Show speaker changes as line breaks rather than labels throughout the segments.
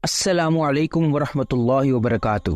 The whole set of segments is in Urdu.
السلام علیکم ورحمۃ اللہ وبرکاتہ۔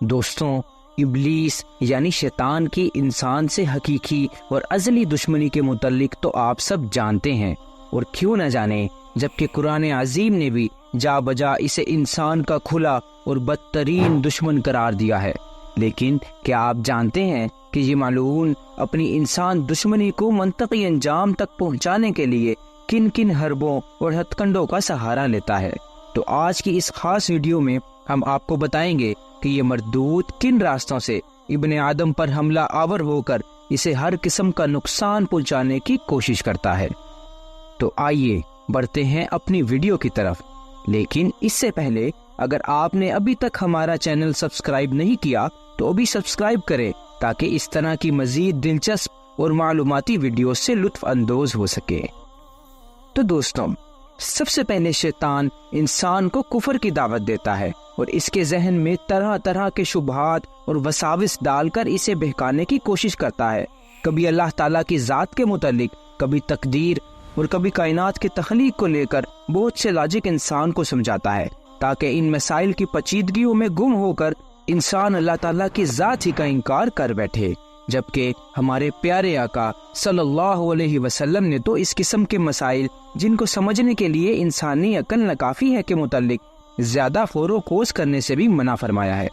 دوستوں، ابلیس یعنی شیطان کی انسان سے حقیقی اور ازلی دشمنی کے متعلق تو آپ سب جانتے ہیں، اور کیوں نہ جانیں جبکہ قرآن عظیم نے بھی جا بجا اسے انسان کا کھلا اور بدترین دشمن قرار دیا ہے۔ لیکن کیا آپ جانتے ہیں کہ یہ ملعون اپنی انسان دشمنی کو منطقی انجام تک پہنچانے کے لیے کن کن حربوں اور ہتھ کنڈوں کا سہارا لیتا ہے؟ تو آج کی اس خاص ویڈیو میں ہم آپ کو بتائیں گے کہ یہ مردود کن راستوں سے ابن آدم پر حملہ آور ہو کر اسے ہر قسم کا نقصان پہنچانے کی کوشش کرتا ہے۔ تو آئیے بڑھتے ہیں اپنی ویڈیو کی طرف، لیکن اس سے پہلے اگر آپ نے ابھی تک ہمارا چینل سبسکرائب نہیں کیا تو ابھی سبسکرائب کریں تاکہ اس طرح کی مزید دلچسپ اور معلوماتی ویڈیو سے لطف اندوز ہو سکے۔ تو دوستوں، سب سے پہلے شیطان انسان کو کفر کی دعوت دیتا ہے اور اس کے ذہن میں طرح طرح کے شبہات اور وساوس ڈال کر اسے بہکانے کی کوشش کرتا ہے۔ کبھی اللہ تعالیٰ کی ذات کے متعلق، کبھی تقدیر اور کبھی کائنات کی تخلیق کو لے کر بہت سے لاجک انسان کو سمجھاتا ہے، تاکہ ان مسائل کی پیچیدگیوں میں گم ہو کر انسان اللہ تعالیٰ کی ذات ہی کا انکار کر بیٹھے۔ جبکہ ہمارے پیارے آقا صلی اللہ علیہ وسلم نے تو اس قسم کے مسائل جن کو سمجھنے کے لیے انسانی عقل ناکافی ہے کے متعلق زیادہ غور و خوض کرنے سے بھی منع فرمایا ہے۔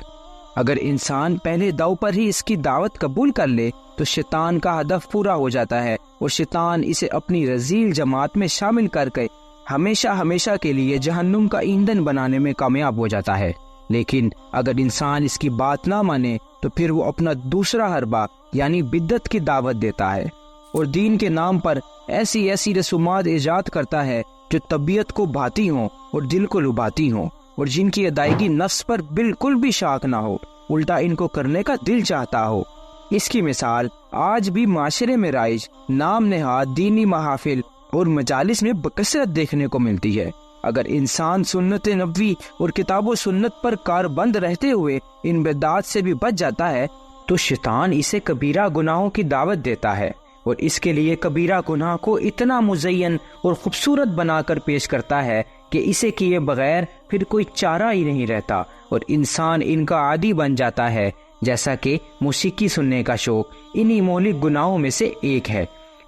اگر انسان پہلے داؤ پر ہی اس کی دعوت قبول کر لے تو شیطان کا ہدف پورا ہو جاتا ہے، اور شیطان اسے اپنی رذیل جماعت میں شامل کر کے ہمیشہ ہمیشہ کے لیے جہنم کا ایندھن بنانے میں کامیاب ہو جاتا ہے۔ لیکن اگر انسان اس کی بات نہ مانے تو پھر وہ اپنا دوسرا حربہ یعنی بدعت کی دعوت دیتا ہے، اور دین کے نام پر ایسی ایسی رسومات ایجاد کرتا ہے جو طبیعت کو بھاتی ہوں اور دل کو لبھاتی ہوں، اور جن کی ادائیگی نفس پر بالکل بھی شاک نہ ہو، الٹا ان کو کرنے کا دل چاہتا ہو۔ اس کی مثال آج بھی معاشرے میں رائج نام نہاد دینی محافل اور مجالس میں بکثرت دیکھنے کو ملتی ہے۔ اگر انسان سنت نبوی اور کتاب و سنت پر کاربند رہتے ہوئے ان بدعات سے بھی بچ جاتا ہے تو شیطان اسے کبیرہ گناہوں کی دعوت دیتا ہے، اور اس کے لیے کبیرہ گناہ کو اتنا مزین اور خوبصورت بنا کر پیش کرتا ہے کہ اسے کیے بغیر پھر کوئی چارہ ہی نہیں رہتا، اور انسان ان کا عادی بن جاتا ہے، جیسا کہ موسیقی سننے کا شوق انہی مہلک گناہوں میں سے ایک ہے۔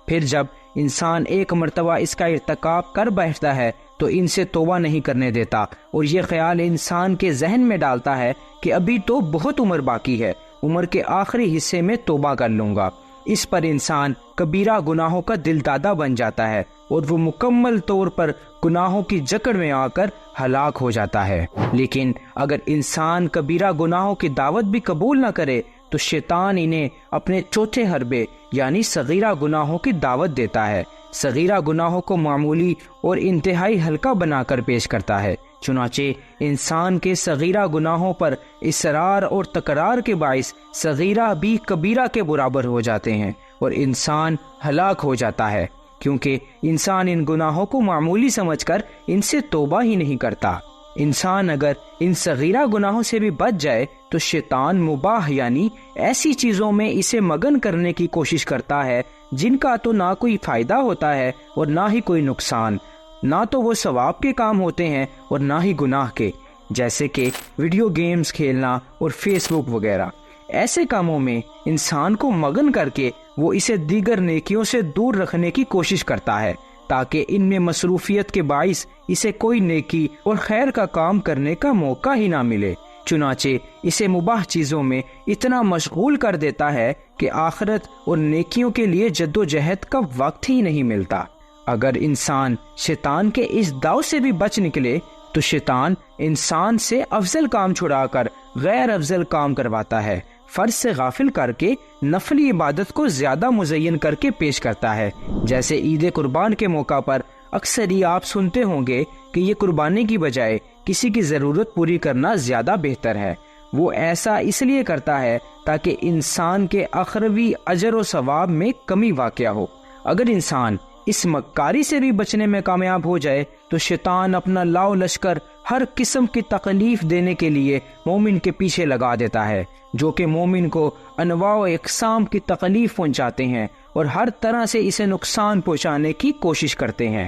پھر جب انسان ایک مرتبہ اس کا ارتکاب کر بیٹھتا ہے تو ان سے توبہ نہیں کرنے دیتا، اور یہ خیال انسان کے ذہن میں ڈالتا ہے کہ ابھی تو بہت عمر باقی ہے، عمر کے آخری حصے میں توبہ کر لوں گا۔ اس پر انسان کبیرہ گناہوں کا دل دادا بن جاتا ہے، اور وہ مکمل طور پر گناہوں کی جکڑ میں آ کر ہلاک ہو جاتا ہے۔ لیکن اگر انسان کبیرہ گناہوں کی دعوت بھی قبول نہ کرے تو شیطان انہیں اپنے چوتھے حربے یعنی صغیرہ گناہوں کی دعوت دیتا ہے۔ صغیرہ گناہوں کو معمولی اور انتہائی ہلکا بنا کر پیش کرتا ہے، چنانچہ انسان کے صغیرہ گناہوں پر اصرار اور تکرار کے باعث صغیرہ بھی کبیرہ کے برابر ہو جاتے ہیں، اور انسان ہلاک ہو جاتا ہے، کیونکہ انسان ان گناہوں کو معمولی سمجھ کر ان سے توبہ ہی نہیں کرتا۔ انسان اگر ان صغیرہ گناہوں سے بھی بچ جائے تو شیطان مباح یعنی ایسی چیزوں میں اسے مگن کرنے کی کوشش کرتا ہے جن کا تو نہ کوئی فائدہ ہوتا ہے اور نہ ہی کوئی نقصان، نہ تو وہ ثواب کے کام ہوتے ہیں اور نہ ہی گناہ کے، جیسے کہ ویڈیو گیمز کھیلنا اور فیس بک وغیرہ۔ ایسے کاموں میں انسان کو مگن کر کے وہ اسے دیگر نیکیوں سے دور رکھنے کی کوشش کرتا ہے، تاکہ ان میں مصروفیت کے باعث اسے کوئی نیکی اور خیر کا کام کرنے کا موقع ہی نہ ملے۔ چنانچہ اسے مباح چیزوں میں اتنا مشغول کر دیتا ہے کہ آخرت اور نیکیوں کے لیے جد و جہد کا وقت ہی نہیں ملتا۔ اگر انسان شیطان کے اس داؤ سے بھی بچ نکلے تو شیطان انسان سے افضل کام چھڑا کر غیر افضل کام کرواتا ہے، فرض سے غافل کر کے نفلی عبادت کو زیادہ مزین کر کے پیش کرتا ہے۔ جیسے عید قربان کے موقع پر اکثر ہی آپ سنتے ہوں گے کہ یہ قربانی کی بجائے کسی کی ضرورت پوری کرنا زیادہ بہتر ہے۔ وہ ایسا اس لیے کرتا ہے تاکہ انسان کے اخروی اجر و ثواب میں کمی واقع ہو۔ اگر انسان اس مکاری سے بھی بچنے میں کامیاب ہو جائے تو شیطان اپنا لاؤ لشکر ہر قسم کی تکلیف دینے کے لیے مومن کے پیچھے لگا دیتا ہے، جو کہ مومن کو انواع و اقسام کی تکلیف پہنچاتے ہیں اور ہر طرح سے اسے نقصان پہنچانے کی کوشش کرتے ہیں۔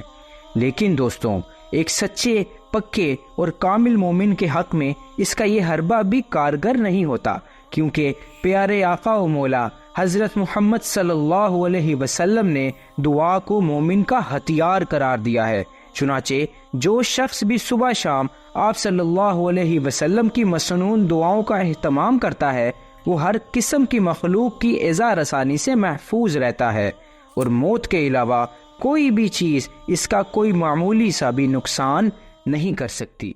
لیکن دوستوں، ایک سچے پکے اور کامل مومن کے حق میں اس کا یہ حربہ بھی کارگر نہیں ہوتا، کیونکہ پیارے آقا و مولا حضرت محمد صلی اللہ علیہ وسلم نے دعا کو مومن کا ہتھیار قرار دیا ہے۔ چنانچہ جو شخص بھی صبح شام آپ صلی اللہ علیہ وسلم کی مسنون دعاؤں کا اہتمام کرتا ہے، وہ ہر قسم کی مخلوق کی ایذا رسانی سے محفوظ رہتا ہے، اور موت کے علاوہ کوئی بھی چیز اس کا کوئی معمولی سا بھی نقصان نہیں کر سکتی۔